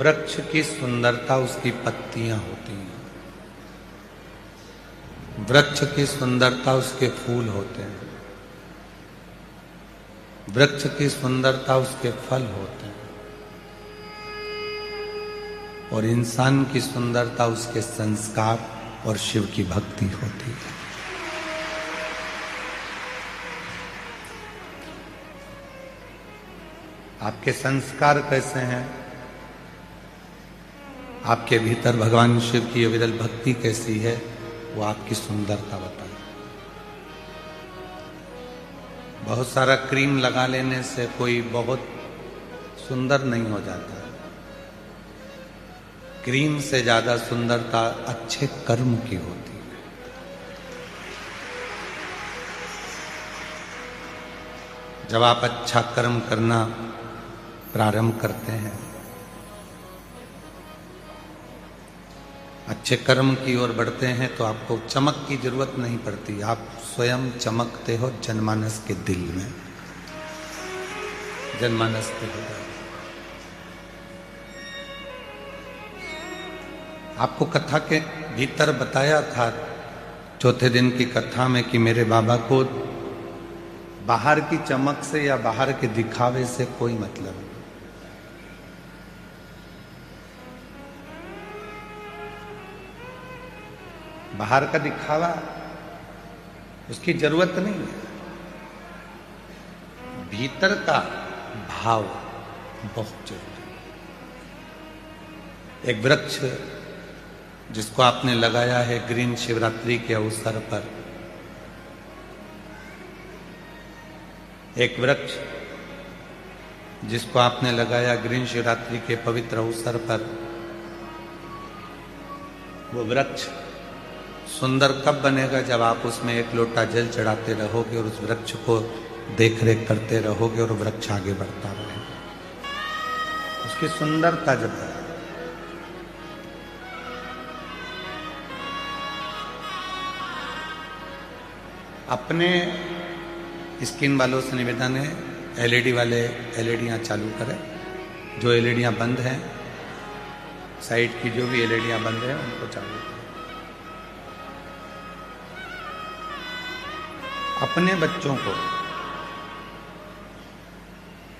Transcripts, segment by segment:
वृक्ष की सुंदरता उसकी पत्तियां होती हैं, वृक्ष की सुंदरता उसके फूल होते हैं, वृक्ष की सुंदरता उसके फल होते हैं, और इंसान की सुंदरता उसके संस्कार और शिव की भक्ति होती है। आपके संस्कार कैसे हैं, आपके भीतर भगवान शिव की अविरल भक्ति कैसी है, वो आपकी सुंदरता बताए। बहुत सारा क्रीम लगा लेने से कोई बहुत सुंदर नहीं हो जाता। क्रीम से ज्यादा सुंदरता अच्छे कर्म की होती है। जब आप अच्छा कर्म करना प्रारंभ करते हैं, अच्छे कर्म की ओर बढ़ते हैं, तो आपको चमक की जरूरत नहीं पड़ती, आप स्वयं चमकते हो जनमानस के दिल में, जनमानस के हृदय। आपको कथा के भीतर बताया था चौथे दिन की कथा में कि मेरे बाबा को बाहर की चमक से या बाहर के दिखावे से कोई मतलब नहीं। बाहर का दिखावा उसकी जरूरत नहीं है, भीतर का भाव बहुत जरूरी है। एक वृक्ष जिसको आपने लगाया है ग्रीन शिवरात्रि के अवसर पर, एक वृक्ष जिसको आपने लगाया ग्रीन शिवरात्रि के पवित्र अवसर पर, वो वृक्ष सुंदर कब बनेगा, जब आप उसमें एक लोटा जल चढ़ाते रहोगे और उस वृक्ष को देख रेख करते रहोगे और वृक्ष आगे बढ़ता रहेगा। उसकी सुंदरता जब है, अपने स्किन वालों से निवेदन है, एलईडी वाले एलईडियां चालू करें, जो एलईडियां बंद हैं, साइड की जो भी एलईडियां बंद हैं उनको चालू करें। अपने बच्चों को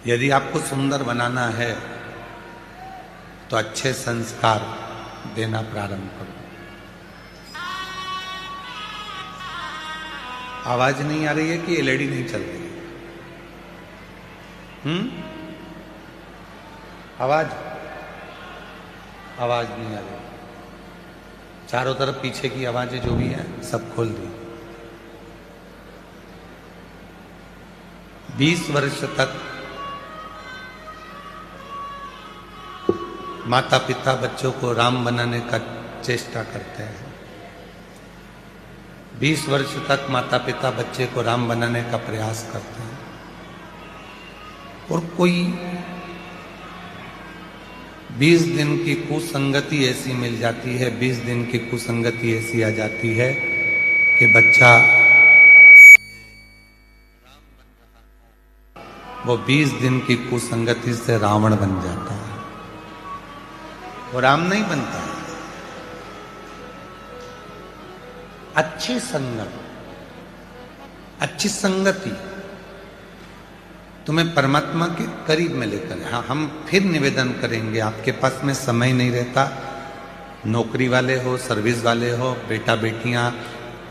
यदि आपको सुंदर बनाना है तो अच्छे संस्कार देना प्रारंभ करो। आवाज नहीं आ रही है कि एलईडी नहीं चल रही है? आवाज नहीं आ रही। चारों तरफ पीछे की आवाजें जो भी हैं सब खोल दी। 20 वर्ष तक माता पिता बच्चों को राम बनाने का चेष्टा करते हैं। 20 वर्ष तक माता पिता बच्चे को राम बनाने का प्रयास करते हैं, और कोई 20 दिन की कुसंगति ऐसी मिल जाती है, 20 दिन की कुसंगति ऐसी आ जाती है कि बच्चा वो 20 दिन की कुसंगति से रावण बन जाता है, वो राम नहीं बनता है। अच्छी संगत, अच्छी संगति तुम्हें परमात्मा के करीब में लेकर। हाँ, हम फिर निवेदन करेंगे, आपके पास में समय नहीं रहता, नौकरी वाले हो, सर्विस वाले हो, बेटा बेटियां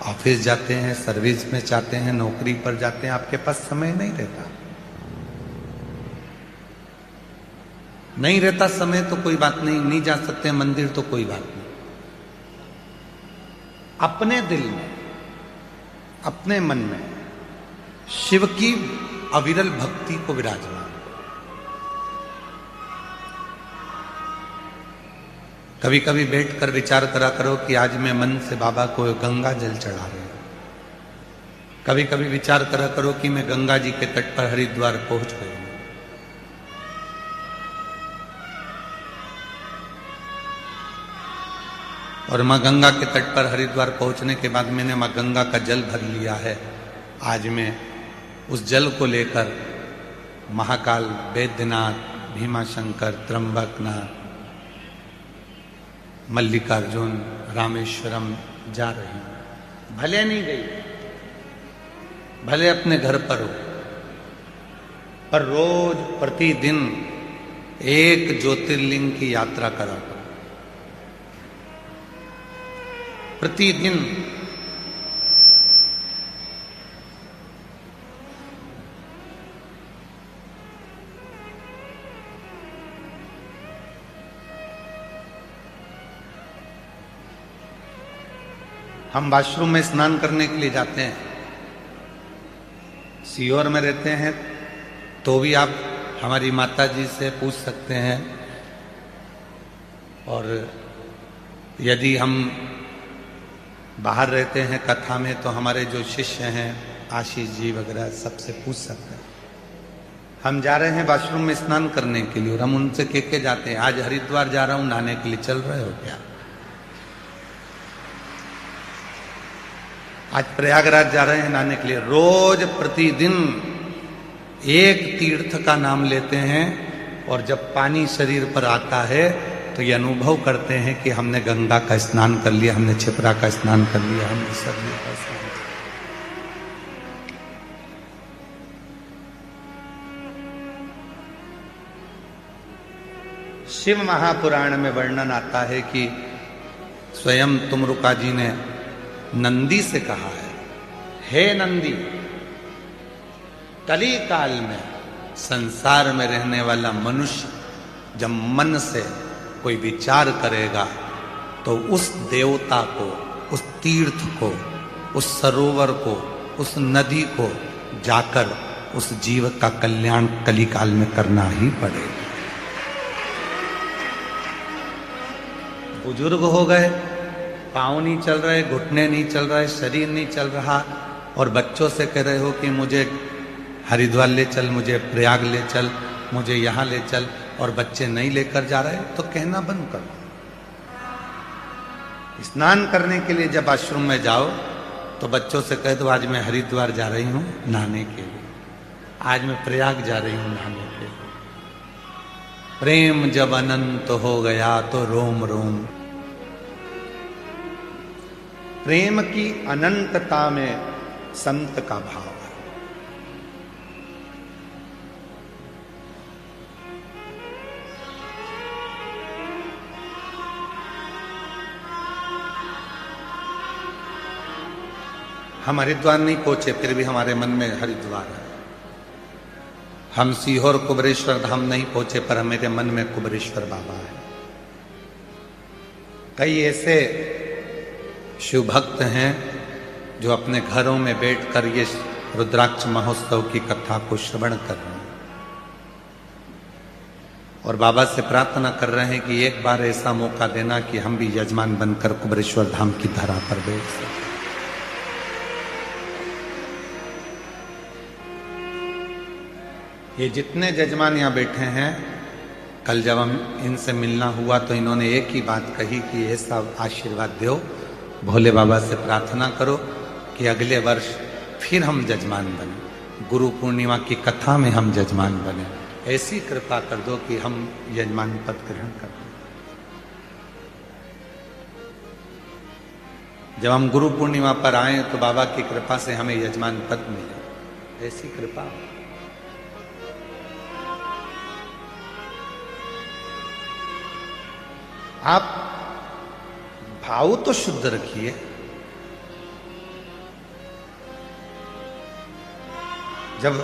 ऑफिस जाते हैं, सर्विस में जाते हैं, नौकरी पर जाते हैं, आपके पास समय नहीं रहता। नहीं रहता समय तो कोई बात नहीं, नहीं जा सकते मंदिर तो कोई बात नहीं। अपने दिल में, अपने मन में शिव की अविरल भक्ति को विराजमान। कभी कभी बैठकर विचार करा करो कि आज मैं मन से बाबा को गंगा जल चढ़ा रहे हूं। कभी कभी विचार करा करो कि मैं गंगा जी के तट पर हरिद्वार पहुंच गया हूं। और माँ गंगा के तट पर हरिद्वार पहुंचने के बाद मैंने माँ गंगा का जल भर लिया है। आज मैं उस जल को लेकर महाकाल, बैद्यनाथ, भीमाशंकर, त्र्यंबकनाथ, मल्लिकार्जुन, रामेश्वरम जा रही हूं, भले नहीं गई, भले अपने घर पर हो, पर रोज प्रतिदिन एक ज्योतिर्लिंग की यात्रा करा करो। प्रतिदिन हम वॉशरूम में स्नान करने के लिए जाते हैं, सीहोर में रहते हैं तो भी आप हमारी माता जी से पूछ सकते हैं, और यदि हम बाहर रहते हैं कथा में तो हमारे जो शिष्य हैं आशीष जी वगैरह सबसे पूछ सकते हैं। हम जा रहे हैं वॉशरूम में स्नान करने के लिए और हम उनसे कह के जाते हैं आज हरिद्वार जा रहा हूं नहाने के लिए, चल रहे हो क्या? आज प्रयागराज जा रहे हैं नहाने के लिए। रोज प्रतिदिन एक तीर्थ का नाम लेते हैं और जब पानी शरीर पर आता है तो ये अनुभव करते हैं कि हमने गंगा का स्नान कर लिया, हमने छिपरा का स्नान कर लिया, हमने सरयू का स्नान कर लिया। शिव महापुराण में वर्णन आता है कि स्वयं तुमरुका जी ने नंदी से कहा है, हे नंदी, कली काल में संसार में रहने वाला मनुष्य जब मन से कोई विचार करेगा तो उस देवता को, उस तीर्थ को, उस सरोवर को, उस नदी को जाकर उस जीव का कल्याण कली काल में करना ही पड़ेगा। बुजुर्ग हो गए, पाँव नहीं चल रहे, घुटने नहीं चल रहे, शरीर नहीं चल रहा, और बच्चों से कह रहे हो कि मुझे हरिद्वार ले चल, मुझे प्रयाग ले चल, मुझे यहाँ ले चल, और बच्चे नहीं लेकर जा रहे तो कहना बंद करो। स्नान करने के लिए जब आश्रम में जाओ तो बच्चों से कह दो आज मैं हरिद्वार जा रही हूँ नहाने के लिए, आज मैं प्रयाग जा रही हूँ नहाने के लिए। प्रेम जब अनंत हो गया तो रोम रोम। प्रेम की अनंतता में संत का भाव है। हम हरिद्वार नहीं पहुंचे फिर भी हमारे मन में हरिद्वार है। हम सीहोर कुबरेश्वर धाम नहीं पहुंचे पर मेरे मन में कुबरेश्वर बाबा है। कई ऐसे शिव भक्त हैं जो अपने घरों में बैठकर ये रुद्राक्ष महोत्सव की कथा को श्रवण कर रहे हैं और बाबा से प्रार्थना कर रहे हैं कि एक बार ऐसा मौका देना कि हम भी यजमान बनकर कुबरेश्वर धाम की धरा पर बैठ सकें। ये जितने जजमान यहाँ बैठे हैं, कल जब हम इनसे मिलना हुआ तो इन्होंने एक ही बात कही कि ऐसा आशीर्वाद दो, भोले बाबा से प्रार्थना करो कि अगले वर्ष फिर हम जजमान बने, गुरु पूर्णिमा की कथा में हम जजमान बने। ऐसी कृपा कर दो कि हम यजमान पद ग्रहण कर लें। जब हम गुरु पूर्णिमा पर आए तो बाबा की कृपा से हमें यजमान पद मिले, ऐसी कृपा। आप भाव तो शुद्ध रखिए, जब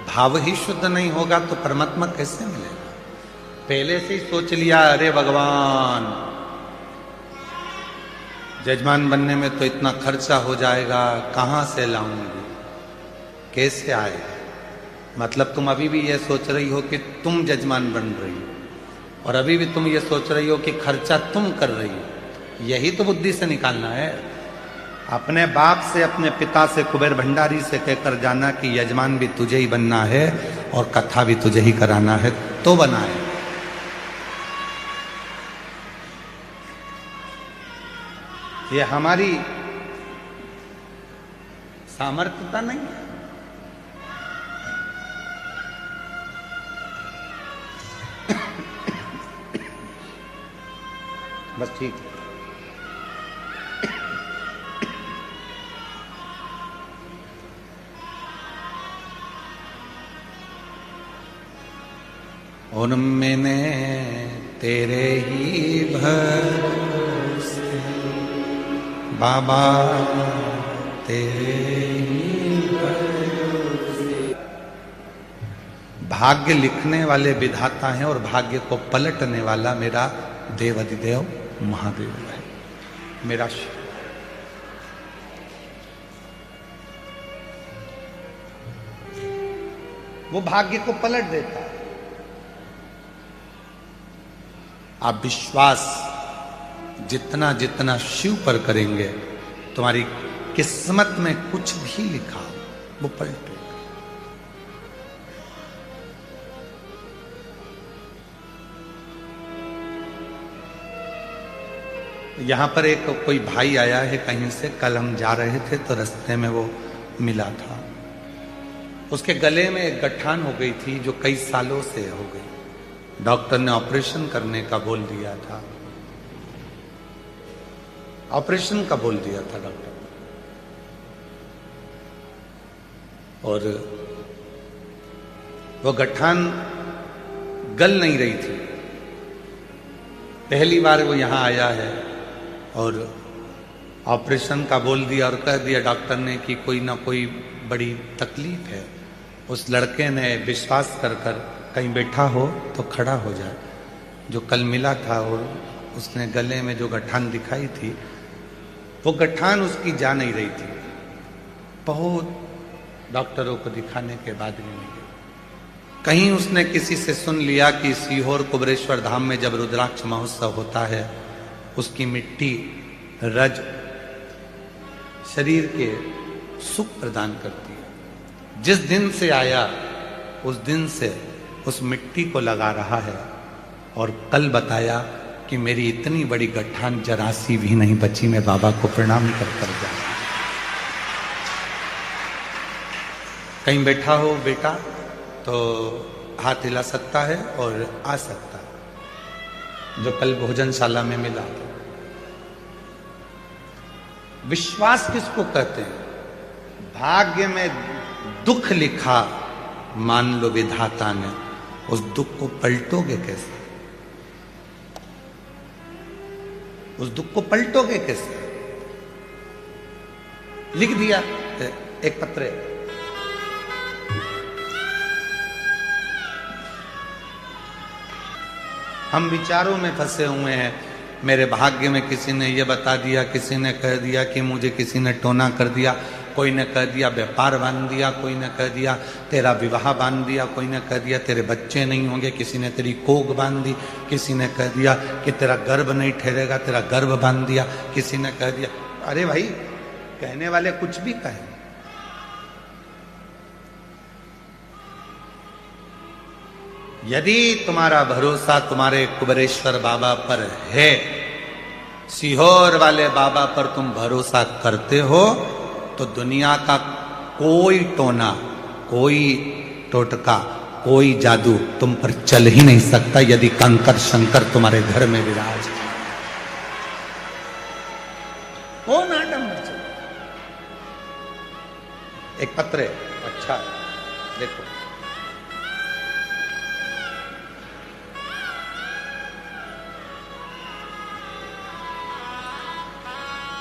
भाव ही शुद्ध नहीं होगा तो परमात्मा कैसे मिलेगा? पहले से ही सोच लिया अरे भगवान जजमान बनने में तो इतना खर्चा हो जाएगा, कहां से लाऊंगी, कैसे आएगा? मतलब तुम अभी भी ये सोच रही हो कि तुम जजमान बन रही हो और अभी भी तुम ये सोच रही हो कि खर्चा तुम कर रही हो। यही तो बुद्धि से निकालना है। अपने बाप से, अपने पिता से, कुबेर भंडारी से कहकर जाना कि यजमान भी तुझे ही बनना है और कथा भी तुझे ही कराना है, तो बना है। ये हमारी सामर्थ्यता नहीं है। बस ठीक है। और मैंने तेरे ही भरोसे बाबा, तेरे ही भरोसे। भाग्य लिखने वाले विधाता हैं और भाग्य को पलटने वाला मेरा देवाधिदेव महादेव है, मेरा शिव। वो भाग्य को पलट देता है। आप विश्वास जितना जितना शिव पर करेंगे, तुम्हारी किस्मत में कुछ भी लिखा वो पलटेगा। यहां पर एक कोई भाई आया है कहीं से, कल हम जा रहे थे तो रास्ते में वो मिला था। उसके गले में एक गठान हो गई थी जो कई सालों से हो गई। डॉक्टर ने ऑपरेशन करने का बोल दिया था, ऑपरेशन का बोल दिया था डॉक्टर। और वो गठान गल नहीं रही थी। पहली बार वो यहां आया है और ऑपरेशन का बोल दिया और कह दिया डॉक्टर ने कि कोई ना कोई बड़ी तकलीफ है। उस लड़के ने विश्वास कर कर कहीं बैठा हो तो खड़ा हो जाए। जो कल मिला था और उसने गले में जो गठान दिखाई थी, वो गठान उसकी जा नहीं रही थी। बहुत डॉक्टरों को दिखाने के बाद भी नहीं गई। कहीं उसने किसी से सुन लिया कि सीहोर कुबरेश्वर धाम में जब रुद्राक्ष महोत्सव होता है, उसकी मिट्टी रज शरीर के सुख प्रदान करती है। जिस दिन से आया उस दिन से उस मिट्टी को लगा रहा है। और कल बताया कि मेरी इतनी बड़ी गठान जरासी भी नहीं बची, मैं बाबा को प्रणाम कर कर जा। कहीं बैठा हो बेटा तो हाथ हिला सकता है और आ सकता है, जो कल भोजनशाला में मिला। विश्वास किसको कहते हैं? भाग्य में दुख लिखा, मान लो विधाता ने, उस दुख को पलटोगे कैसे? उस दुख को पलटोगे कैसे? लिख दिया एक पत्र, हम विचारों में फंसे हुए हैं। मेरे भाग्य में किसी ने यह बता दिया, किसी ने कह दिया कि मुझे किसी ने टोना कर दिया, कोई ने कह दिया व्यापार बांध दिया, कोई ने कह दिया तेरा विवाह बांध दिया, कोई ने कह दिया तेरे बच्चे नहीं होंगे, किसी ने तेरी कोख बांध दी, किसी ने कह दिया कि तेरा गर्भ नहीं ठहरेगा, तेरा गर्भ बांध दिया, किसी ने कह दिया। अरे भाई, कहने वाले कुछ भी कहें। यदि तुम्हारा भरोसा तुम्हारे कुबरेश्वर बाबा पर है, सीहोर वाले बाबा पर तुम भरोसा करते हो, तो दुनिया का कोई टोना, कोई टोटका, कोई जादू तुम पर चल ही नहीं सकता। यदि कंकर शंकर तुम्हारे घर में विराज, वो नाटक चल। एक पत्र है, अच्छा देखो,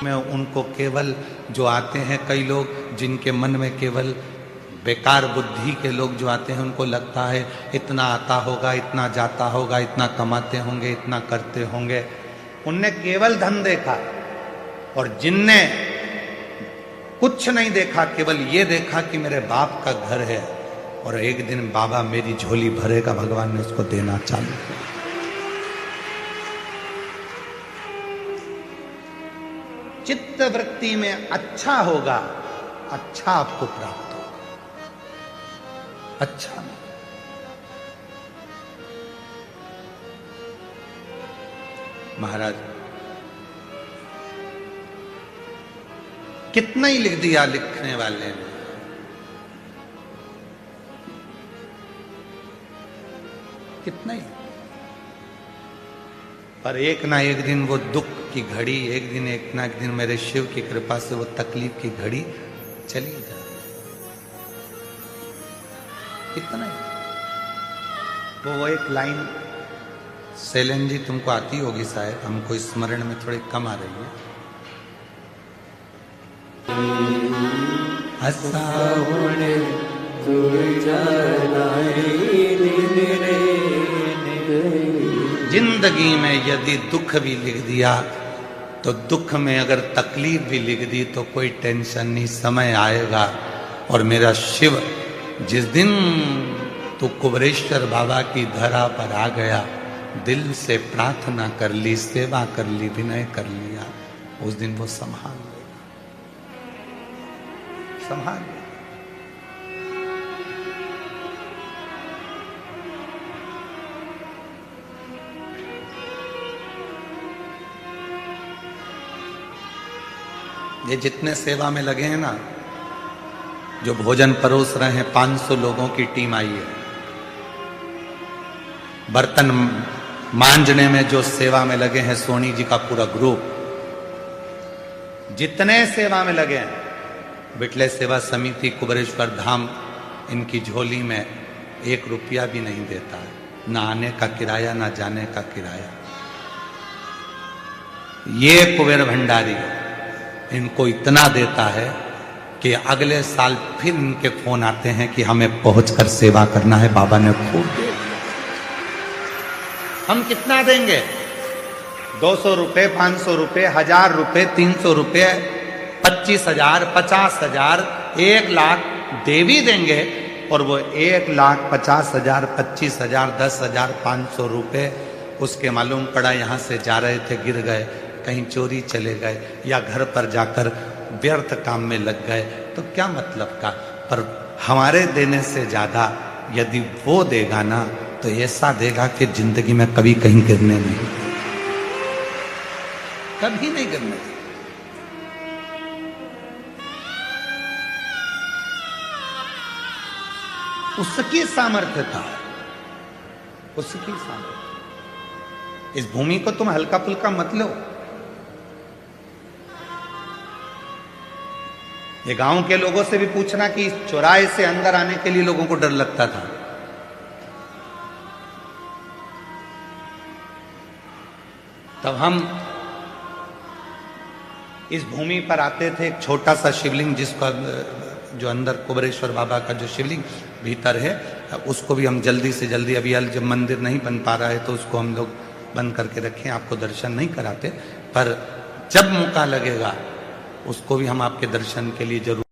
में उनको केवल जो आते हैं, कई लोग जिनके मन में केवल बेकार बुद्धि के लोग जो आते हैं, उनको लगता है इतना आता होगा, इतना जाता होगा, इतना कमाते होंगे, इतना करते होंगे। उनने केवल धन देखा, और जिनने कुछ नहीं देखा, केवल ये देखा कि मेरे बाप का घर है और एक दिन बाबा मेरी झोली भरेगा, भगवान ने उसको देना चालू किया। चित्त वृत्ति में अच्छा होगा, अच्छा आपको प्राप्त होगा। अच्छा महाराज कितना ही लिख दिया लिखने वाले ने, कितना ही। पर एक ना एक दिन वो दुख की घड़ी, एक ना एक दिन मेरे शिव की कृपा से वो तकलीफ की घड़ी चली जाए, इतना ही। वो एक लाइन सैलन जी तुमको आती होगी शायद, हमको स्मरण में थोड़ी कम आ रही है। जिंदगी में यदि दुख भी लिख दिया तो दुख में अगर तकलीफ भी लिख दी तो कोई टेंशन नहीं, समय आएगा। और मेरा शिव जिस दिन तू कुबरेश्वर बाबा की धरा पर आ गया, दिल से प्रार्थना कर ली, सेवा कर ली, विनय कर लिया, उस दिन वो संभाल लेगा, संभाल लेगा। ये जितने सेवा में लगे हैं ना, जो भोजन परोस रहे हैं, 500 लोगों की टीम आई है। बर्तन मांजने में जो सेवा में लगे हैं, सोनी जी का पूरा ग्रुप, जितने सेवा में लगे हैं, बिटले सेवा समिति, कुबरेश्वर धाम, इनकी झोली में 1 रुपया भी नहीं देता है, ना आने का किराया, ना जाने का किराया। ये कुबेर भंडारी इनको इतना देता है कि अगले साल फिर इनके फोन आते हैं कि हमें पहुंचकर सेवा करना है, बाबा ने खूब दे। हम कितना देंगे? 200 रुपए, 500 रुपए, 1000 रुपए, 300 रुपए, 25,000, 50,000, 1 लाख देवी देंगे। और वो 1,50,000, 25,000, 10,000, 500 रुपए उसके मालूम पड़ा यहां से जा रहे थे, गिर गए, कहीं चोरी चले गए, या घर पर जाकर व्यर्थ काम में लग गए, तो क्या मतलब का। पर हमारे देने से ज्यादा यदि वो देगा ना, तो ऐसा देगा कि जिंदगी में कभी कहीं गिरने नहीं, कभी नहीं गिरने। उसकी सामर्थ्य था, उसकी सामर्थ्य। इस भूमि को तुम हल्का फुल्का मत लो। ये गांव के लोगों से भी पूछना कि चौराहे से अंदर आने के लिए लोगों को डर लगता था। तब हम इस भूमि पर आते थे, एक छोटा सा शिवलिंग, जिसका जो अंदर कुबरेश्वर बाबा का जो शिवलिंग भीतर है, उसको भी हम जल्दी से जल्दी, अभी जब मंदिर नहीं बन पा रहा है तो उसको हम लोग बंद करके रखें, आपको दर्शन नहीं कराते, पर जब मौका लगेगा उसको भी हम आपके दर्शन के लिए जरूर